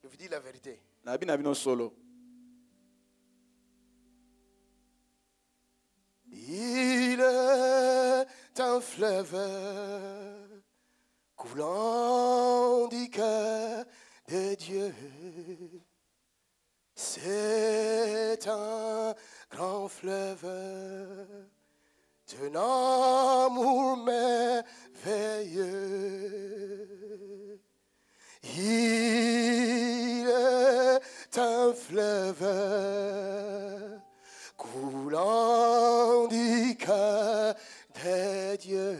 Je vous dis la vérité. Solo. Il est un fleuve coulant du cœur de Dieu. C'est un grand fleuve d'un amour merveilleux. Il est un fleuve coulant du cœur de Dieu.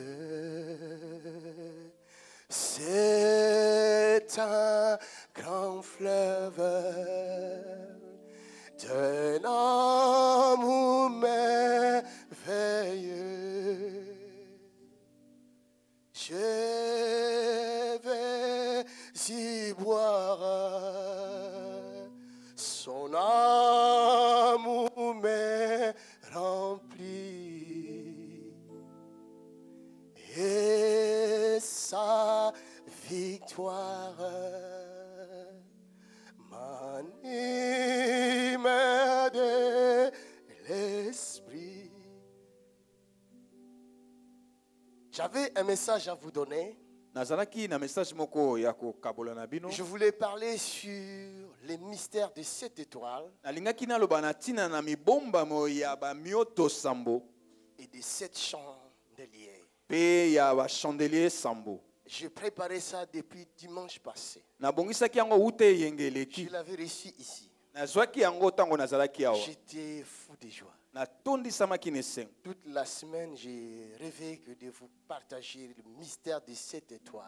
C'est un grand fleuve d'un amour merveilleux. Je vais y boire, son amour me remplit et sa victoire m'anime de l'esprit. J'avais un message à vous donner. Je voulais parler sur les mystères de 7 étoiles et des 7 chandeliers. J'ai préparé ça depuis dimanche passé. Je l'avais reçu ici. J'étais fou de joie. Toute la semaine, j'ai rêvé que de vous partager le mystère des 7 étoiles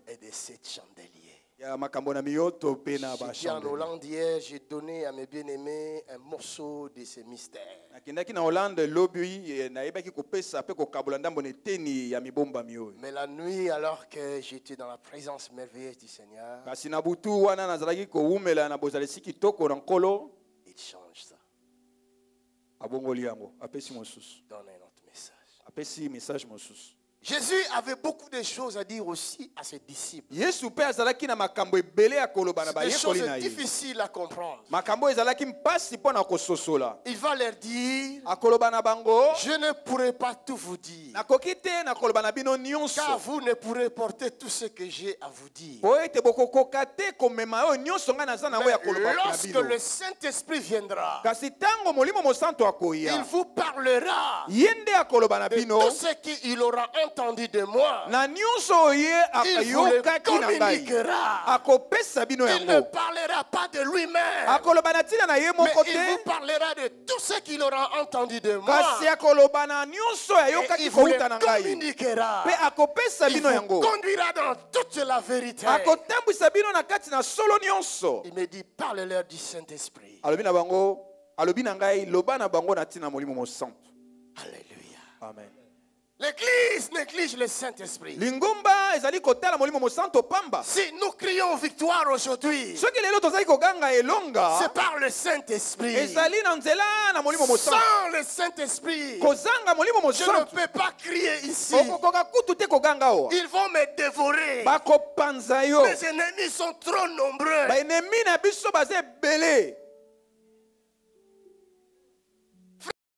et des 7 chandeliers. J'ai dit en Hollande hier, j'ai donné à mes bien-aimés un morceau de ces mystères. Mais la nuit, alors que j'étais dans la présence merveilleuse du Seigneur, il change ça. Donne un autre message. Jésus avait beaucoup de choses à dire aussi à ses disciples. Des choses difficiles à comprendre. Il va leur dire, je ne pourrai pas tout vous dire, car vous ne pourrez porter tout ce que j'ai à vous dire. Mais lorsque le Saint-Esprit viendra, il vous parlera de tout ce qu'il aura entendu de moi. Il vous le communiquera. Il ne parlera pas de lui-même, mais il vous parlera de tout ce qu'il aura entendu de moi. Et il vous le communiquera. Il vous conduira dans toute la vérité. Il me dit, parle-leur du Saint-Esprit. Alléluia. Amen. L'Église néglige le Saint-Esprit. Si nous crions victoire aujourd'hui, c'est par le Saint-Esprit. Sans le Saint-Esprit, je ne peux pas crier ici. Ils vont me dévorer. Les ennemis sont trop nombreux.